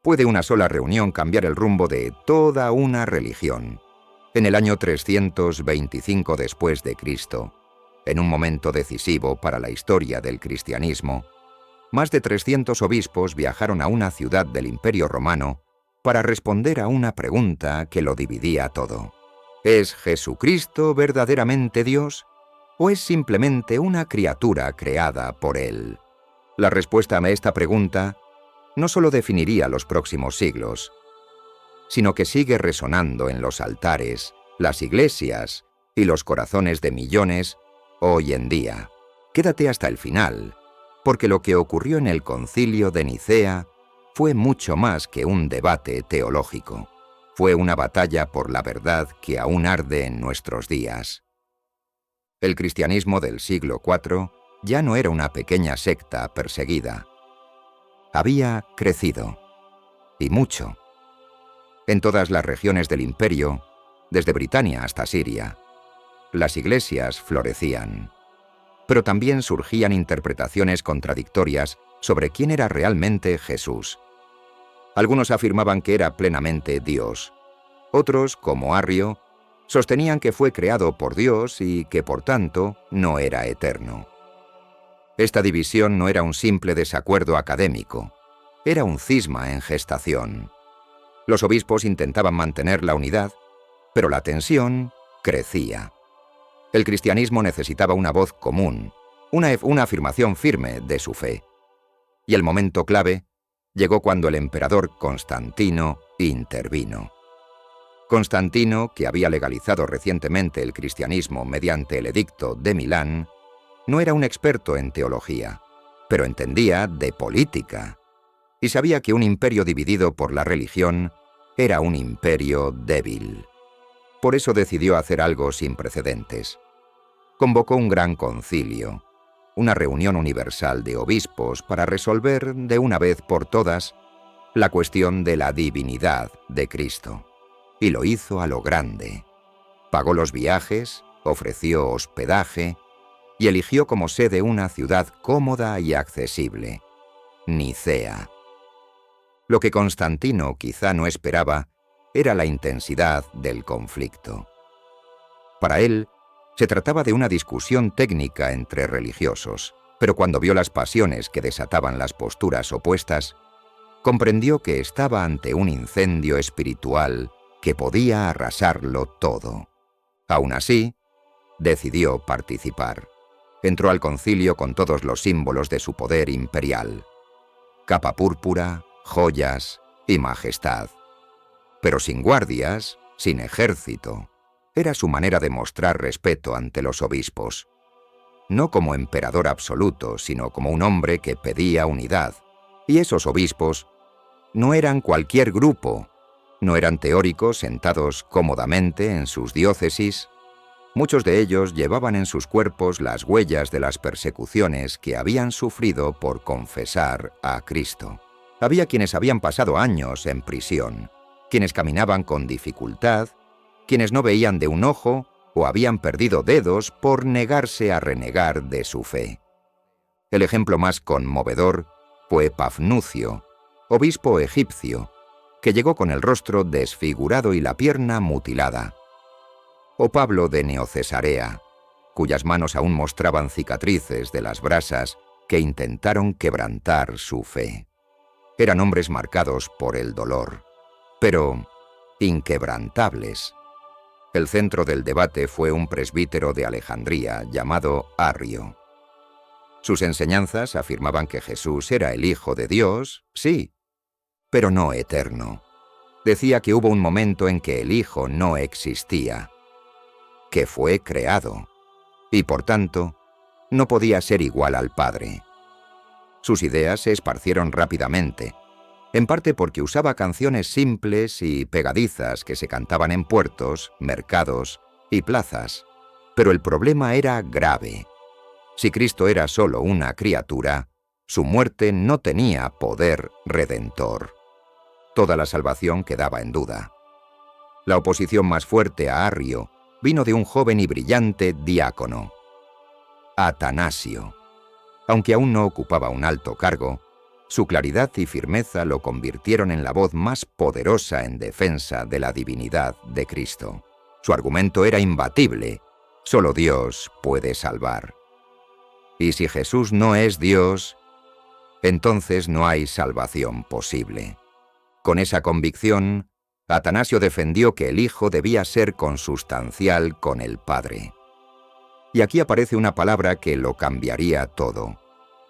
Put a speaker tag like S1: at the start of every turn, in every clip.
S1: ¿Puede una sola reunión cambiar el rumbo de toda una religión? En el año 325 después de Cristo, en un momento decisivo para la historia del cristianismo, más de 300 obispos viajaron a una ciudad del Imperio Romano para responder a una pregunta que lo dividía todo. ¿Es Jesucristo verdaderamente Dios o es simplemente una criatura creada por Él? La respuesta a esta pregunta no solo definiría los próximos siglos, sino que sigue resonando en los altares, las iglesias y los corazones de millones hoy en día. Quédate hasta el final, porque lo que ocurrió en el Concilio de Nicea fue mucho más que un debate teológico. Fue una batalla por la verdad que aún arde en nuestros días. El cristianismo del siglo IV ya no era una pequeña secta perseguida. Había crecido, y mucho. En todas las regiones del imperio, desde Britania hasta Siria, las iglesias florecían. Pero también surgían interpretaciones contradictorias sobre quién era realmente Jesús. Algunos afirmaban que era plenamente Dios. Otros, como Arrio, sostenían que fue creado por Dios y que, por tanto, no era eterno. Esta división no era un simple desacuerdo académico, era un cisma en gestación. Los obispos intentaban mantener la unidad, pero la tensión crecía. El cristianismo necesitaba una voz común, una afirmación firme de su fe. Y el momento clave llegó cuando el emperador Constantino intervino. Constantino, que había legalizado recientemente el cristianismo mediante el Edicto de Milán, no era un experto en teología, pero entendía de política, y sabía que un imperio dividido por la religión era un imperio débil. Por eso decidió hacer algo sin precedentes. Convocó un gran concilio, una reunión universal de obispos para resolver de una vez por todas la cuestión de la divinidad de Cristo. Y lo hizo a lo grande. Pagó los viajes, ofreció hospedaje y eligió como sede una ciudad cómoda y accesible, Nicea. Lo que Constantino quizá no esperaba era la intensidad del conflicto. Para él, se trataba de una discusión técnica entre religiosos, pero cuando vio las pasiones que desataban las posturas opuestas, comprendió que estaba ante un incendio espiritual que podía arrasarlo todo. Aún así, decidió participar. Entró al concilio con todos los símbolos de su poder imperial: capa púrpura, joyas y majestad. Pero sin guardias, sin ejército. Era su manera de mostrar respeto ante los obispos. No como emperador absoluto, sino como un hombre que pedía unidad. Y esos obispos no eran cualquier grupo. No eran teóricos sentados cómodamente en sus diócesis. Muchos de ellos llevaban en sus cuerpos las huellas de las persecuciones que habían sufrido por confesar a Cristo. Había quienes habían pasado años en prisión, quienes caminaban con dificultad, quienes no veían de un ojo o habían perdido dedos por negarse a renegar de su fe. El ejemplo más conmovedor fue Pafnucio, obispo egipcio, que llegó con el rostro desfigurado y la pierna mutilada. O Pablo de Neocesarea, cuyas manos aún mostraban cicatrices de las brasas que intentaron quebrantar su fe. Eran hombres marcados por el dolor, pero inquebrantables. El centro del debate fue un presbítero de Alejandría llamado Arrio. Sus enseñanzas afirmaban que Jesús era el Hijo de Dios, sí, pero no eterno. Decía que hubo un momento en que el Hijo no existía, que fue creado, y por tanto, no podía ser igual al Padre. Sus ideas se esparcieron rápidamente, en parte porque usaba canciones simples y pegadizas que se cantaban en puertos, mercados y plazas. Pero el problema era grave. Si Cristo era solo una criatura, su muerte no tenía poder redentor. Toda la salvación quedaba en duda. La oposición más fuerte a Arrio vino de un joven y brillante diácono, Atanasio. Aunque aún no ocupaba un alto cargo, Su claridad y firmeza lo convirtieron en la voz más poderosa en defensa de la divinidad de Cristo. Su argumento era imbatible: solo Dios puede salvar. Y si Jesús no es Dios, entonces no hay salvación posible. Con esa convicción, Atanasio defendió que el Hijo debía ser consustancial con el Padre. Y aquí aparece una palabra que lo cambiaría todo: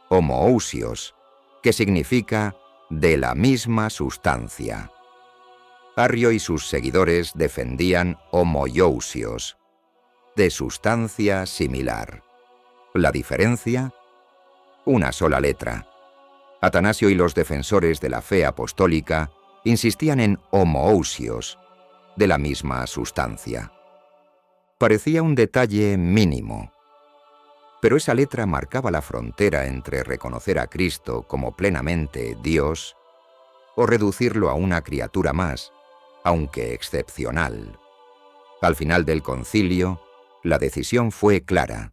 S1: homoousios, que significa de la misma sustancia. Arrio y sus seguidores defendían homoiousios, de sustancia similar. ¿La diferencia? Una sola letra. Atanasio y los defensores de la fe apostólica insistían en homoousios, de la misma sustancia. Parecía un detalle mínimo, pero esa letra marcaba la frontera entre reconocer a Cristo como plenamente Dios o reducirlo a una criatura más, aunque excepcional. Al final del concilio, la decisión fue clara.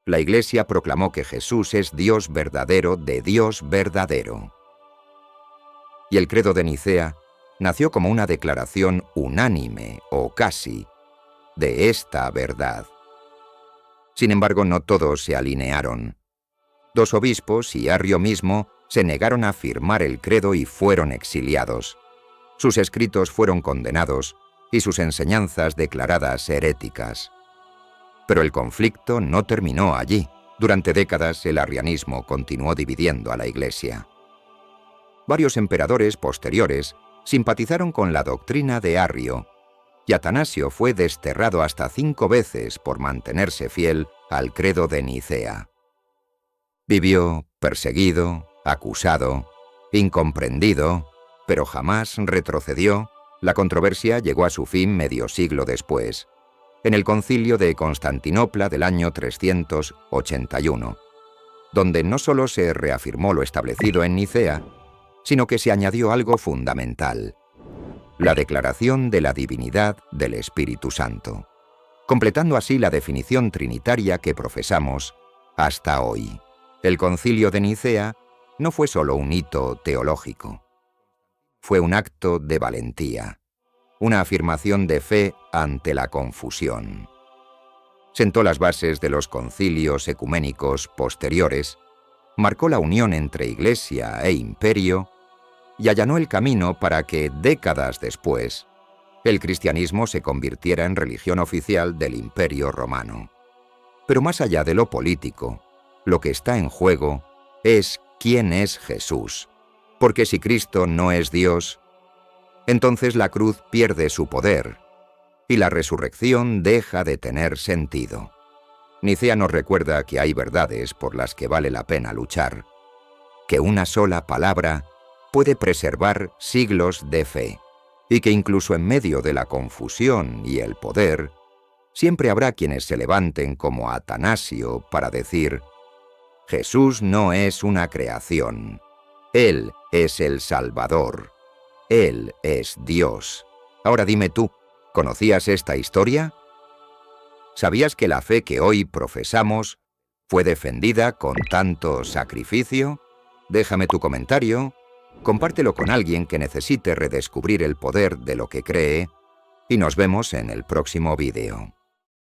S1: La Iglesia proclamó que Jesús es Dios verdadero de Dios verdadero. Y el credo de Nicea nació como una declaración unánime, o casi, de esta verdad. Sin embargo, no todos se alinearon. 2 obispos y Arrio mismo se negaron a firmar el credo y fueron exiliados. Sus escritos fueron condenados y sus enseñanzas declaradas heréticas. Pero el conflicto no terminó allí. Durante décadas el arrianismo continuó dividiendo a la Iglesia. Varios emperadores posteriores simpatizaron con la doctrina de Arrio, y Atanasio fue desterrado hasta 5 veces por mantenerse fiel al credo de Nicea. Vivió perseguido, acusado, incomprendido, pero jamás retrocedió. La controversia llegó a su fin medio siglo después, en el concilio de Constantinopla del año 381, donde no solo se reafirmó lo establecido en Nicea, sino que se añadió algo fundamental: la declaración de la divinidad del Espíritu Santo, completando así la definición trinitaria que profesamos hasta hoy. El concilio de Nicea no fue solo un hito teológico, fue un acto de valentía, una afirmación de fe ante la confusión. Sentó las bases de los concilios ecuménicos posteriores, marcó la unión entre Iglesia e imperio y allanó el camino para que, décadas después, el cristianismo se convirtiera en religión oficial del Imperio Romano. Pero más allá de lo político, lo que está en juego es quién es Jesús, porque si Cristo no es Dios, entonces la cruz pierde su poder y la resurrección deja de tener sentido. Nicea nos recuerda que hay verdades por las que vale la pena luchar, que una sola palabra puede preservar siglos de fe, y que incluso en medio de la confusión y el poder, siempre habrá quienes se levanten como Atanasio para decir: Jesús no es una creación, Él es el Salvador, Él es Dios. Ahora dime tú, ¿conocías esta historia? ¿Sabías que la fe que hoy profesamos fue defendida con tanto sacrificio? Déjame tu comentario, compártelo con alguien que necesite redescubrir el poder de lo que cree, y nos vemos en el próximo vídeo.